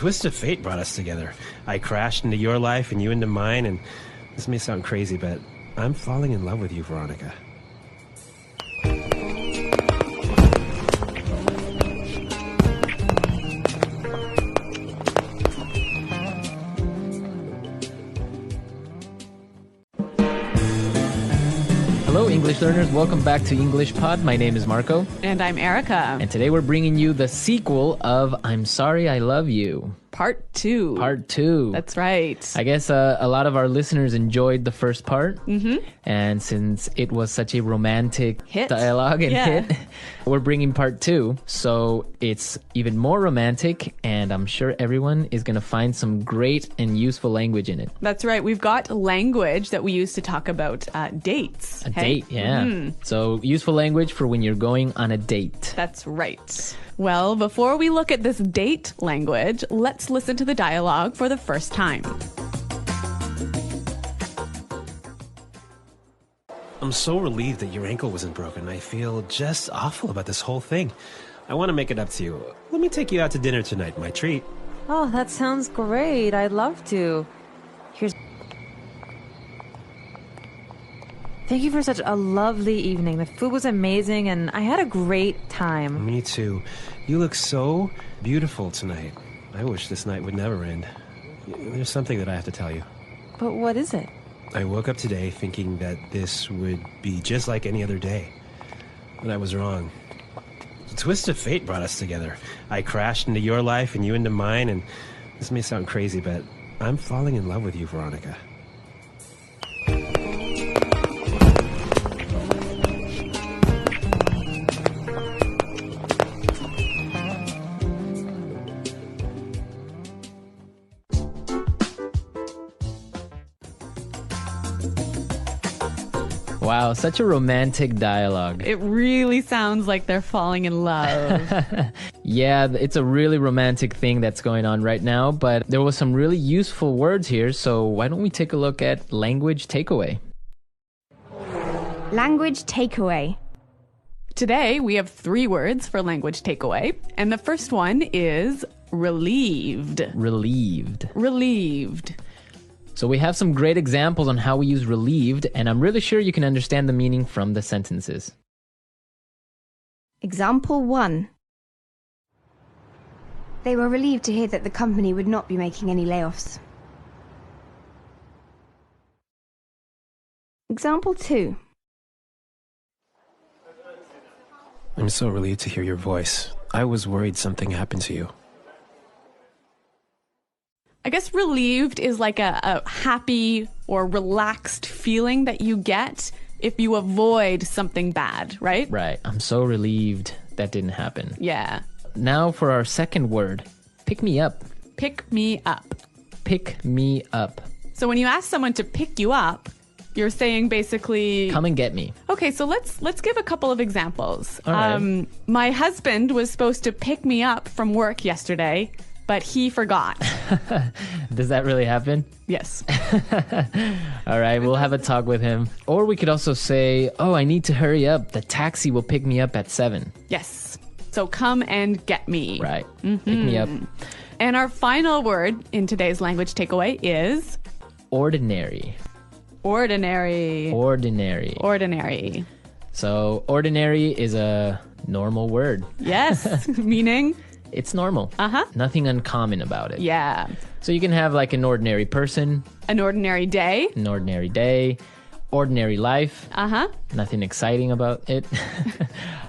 twist of fate brought us together. I crashed into your life and you into mine, and this may sound crazy, but I'm falling in love with you, Veronica. Hello, English learners. Welcome back to English Pod. My name is Marco. And I'm Erica. And today we're bringing you the sequel of I'm Sorry I Love You. Part 2. Part 2. That's right. I guess a lot of our listeners enjoyed the first part. Mm-hmm. And since it was such a romantic dialogue and hit, we're bringing part 2. So it's even more romantic, and I'm sure everyone is going to find some great and useful language in it. That's right. We've got language that we use to talk about dates. A date, yeah. Mm-hmm. So useful language for when you're going on a date. That's right. Well, before we look at this date language, let's listen to the dialogue for the first time. I'm so relieved that your ankle wasn't broken. I feel just awful about this whole thing. I want to make it up to you. Let me take you out to dinner tonight, my treat. Oh, that sounds great. I'd love to. Thank you for such a lovely evening. The food was amazing, and I had a great time. Me too. You look so beautiful tonight. I wish this night would never end. There's something that I have to tell you. But what is it? I woke up today thinking that this would be just like any other day. But I was wrong. The twist of fate brought us together. I crashed into your life and you into mine, and this may sound crazy, but I'm falling in love with you, Veronica. Wow, such a romantic dialogue. It really sounds like they're falling in love. Yeah, it's a really romantic thing that's going on right now, but there was some really useful words here, so why don't we take a look at language takeaway? Language takeaway. Today, we have 3 words for language takeaway, and the first one is relieved. Relieved. Relieved. So we have some great examples on how we use relieved, and I'm really sure you can understand the meaning from the sentences. Example 1. They were relieved to hear that the company would not be making any layoffs. Example 2. I'm so relieved to hear your voice. I was worried something happened to you. I guess relieved is like a happy or relaxed feeling that you get if you avoid something bad, right? Right. I'm so relieved that didn't happen. Yeah. Now for our second word, pick me up. Pick me up. Pick me up. So when you ask someone to pick you up, you're saying basically... Come and get me. Okay, so let's give a couple of examples. All right. My husband was supposed to pick me up from work yesterday, but he forgot. Does that really happen? Yes. All right, we'll have a talk with him. Or we could also say, oh, I need to hurry up. The taxi will pick me up at 7. Yes. So come and get me. Right. Mm-hmm. Pick me up. And our final word in today's language takeaway is... ordinary. Ordinary. Ordinary. Ordinary. So ordinary is a normal word. Yes. Meaning... it's normal. Uh-huh. Nothing uncommon about it. Yeah. So you can have like an ordinary person. An ordinary day. An ordinary day. Ordinary life. Uh-huh. Nothing exciting about it.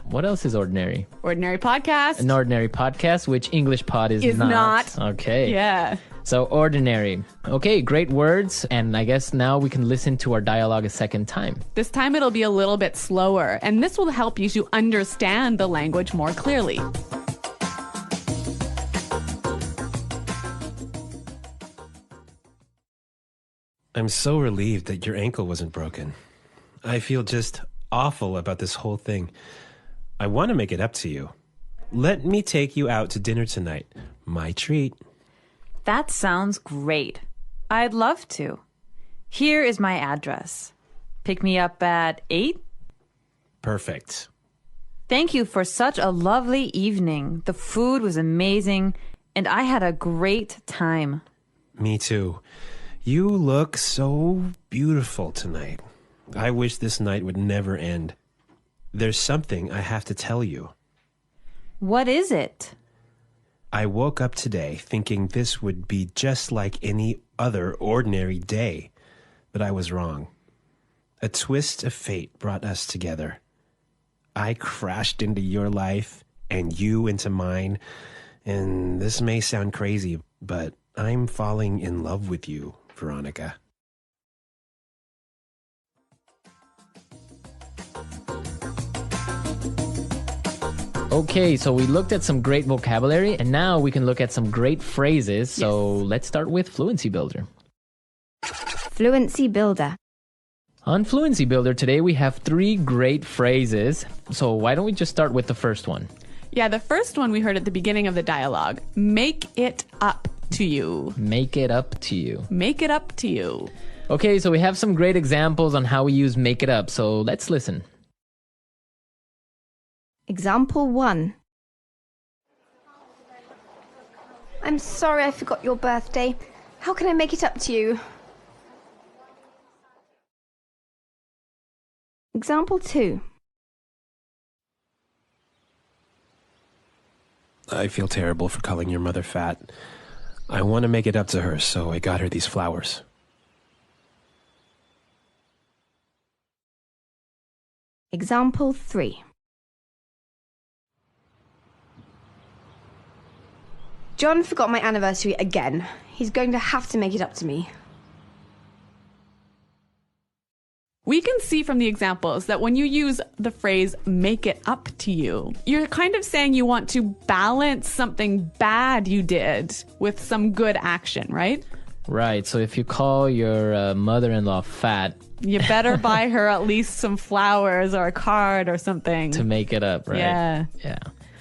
What else is ordinary? Ordinary podcast. An ordinary podcast, which English Pod is not. Okay. Yeah. So ordinary. Okay, great words. And I guess now we can listen to our dialogue a second time. This time it'll be a little bit slower, and this will help you to understand the language more clearly. I'm so relieved that your ankle wasn't broken. I feel just awful about this whole thing. I want to make it up to you. Let me take you out to dinner tonight. My treat. That sounds great. I'd love to. Here is my address. Pick me up at 8? Perfect. Thank you for such a lovely evening. The food was amazing, and I had a great time. Me too. You look so beautiful tonight. I wish this night would never end. There's something I have to tell you. What is it? I woke up today thinking this would be just like any other ordinary day, but I was wrong. A twist of fate brought us together. I crashed into your life and you into mine, and this may sound crazy, but I'm falling in love with you, Veronica. Okay, so we looked at some great vocabulary, and now we can look at some great phrases. So let's start with Fluency Builder. Fluency Builder. On Fluency Builder today, we have 3 great phrases. So why don't we just start with the first one? Yeah, the first one we heard at the beginning of the dialogue. Make it up to you. Make it up to you. Make it up to you. Okay, so we have some great examples on how we use make it up. So let's listen. Example 1. I'm sorry I forgot your birthday. How can I make it up to you? Example 2. I feel terrible for calling your mother fat. I want to make it up to her, so I got her these flowers. Example 3. John forgot my anniversary again. He's going to have to make it up to me. We can see from the examples that when you use the phrase make it up to you, you're kind of saying you want to balance something bad you did with some good action, right? Right, so if you call your mother-in-law fat... You better buy her at least some flowers or a card or something. To make it up, right? Yeah.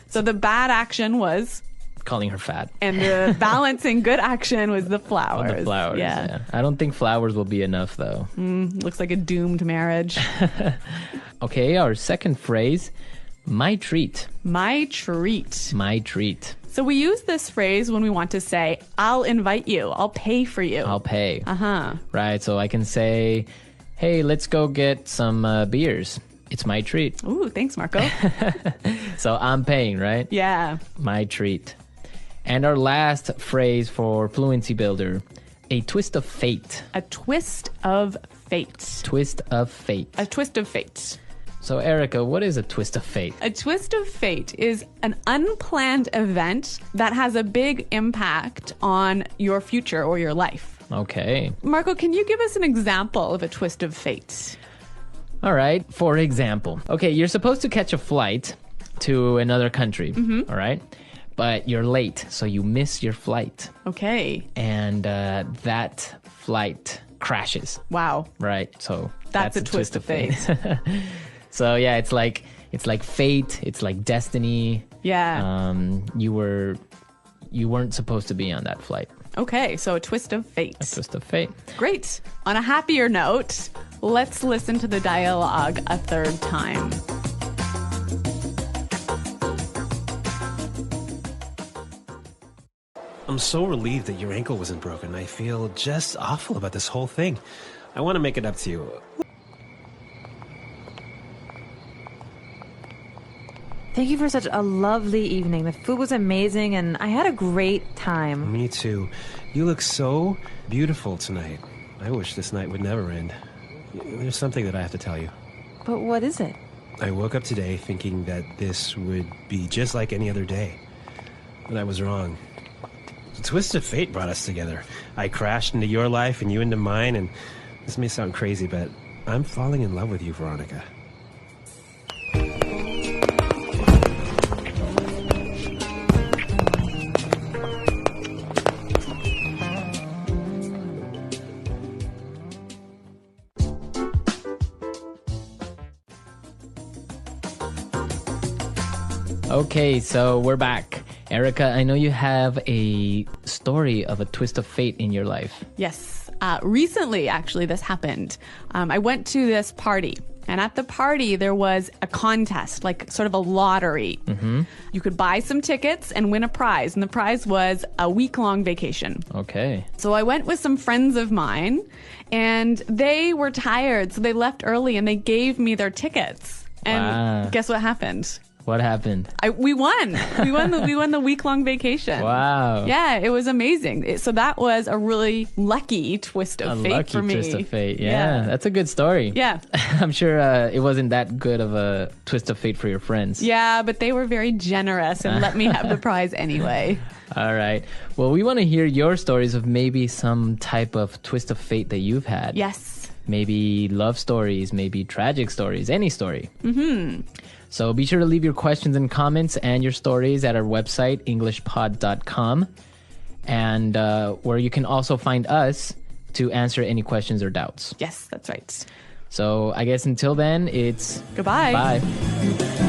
So the bad action was... calling her fat. And the balancing good action was the flowers. Oh, the flowers, yeah. I don't think flowers will be enough, though. Looks like a doomed marriage. Okay, our second phrase, my treat. My treat. My treat. So we use this phrase when we want to say, I'll invite you. I'll pay for you. I'll pay. Uh-huh. Right, so I can say, hey, let's go get some beers. It's my treat. Ooh, thanks, Marco. So I'm paying, right? Yeah. My treat. And our last phrase for Fluency Builder, a twist of fate. A twist of fate. Twist of fate. A twist of fate. So, Erica, what is a twist of fate? A twist of fate is an unplanned event that has a big impact on your future or your life. Okay. Marco, can you give us an example of a twist of fate? All right. For example, okay, you're supposed to catch a flight to another country, all right? But you're late, so you miss your flight. Okay. And that flight crashes. Wow. Right. So that's a twist of fate. So yeah, it's like fate. It's like destiny. Yeah. You weren't supposed to be on that flight. Okay, so a twist of fate. A twist of fate. Great. On a happier note, let's listen to the dialogue a third time. I'm so relieved that your ankle wasn't broken. I feel just awful about this whole thing. I want to make it up to you. Thank you for such a lovely evening. The food was amazing, and I had a great time. Me too. You look so beautiful tonight. I wish this night would never end. There's something that I have to tell you. But what is it? I woke up today thinking that this would be just like any other day. But I was wrong. A twist of fate brought us together. I crashed into your life and you into mine, and this may sound crazy, but I'm falling in love with you, Veronica. Okay, so we're back. Erica, I know you have a story of a twist of fate in your life. Yes. Recently, actually, this happened. I went to this party And at the party, there was a contest, like sort of a lottery. You could buy some tickets and win a prize. And the prize was a week-long vacation. Okay. So I went with some friends of mine, and they were tired. So they left early, and they gave me their tickets. And guess what happened? What happened? We won. We won the week-long vacation. Wow. Yeah, it was amazing. So that was a really lucky twist of fate for me. A lucky twist of fate. Yeah, that's a good story. Yeah. I'm sure it wasn't that good of a twist of fate for your friends. Yeah, but they were very generous and let me have the prize anyway. All right. Well, we want to hear your stories of maybe some type of twist of fate that you've had. Yes. Maybe love stories, maybe tragic stories, any story. So be sure to leave your questions and comments and your stories at our website, englishpod.com, and where you can also find us to answer any questions or doubts. Yes, that's right. So I guess until then, it's goodbye. Bye.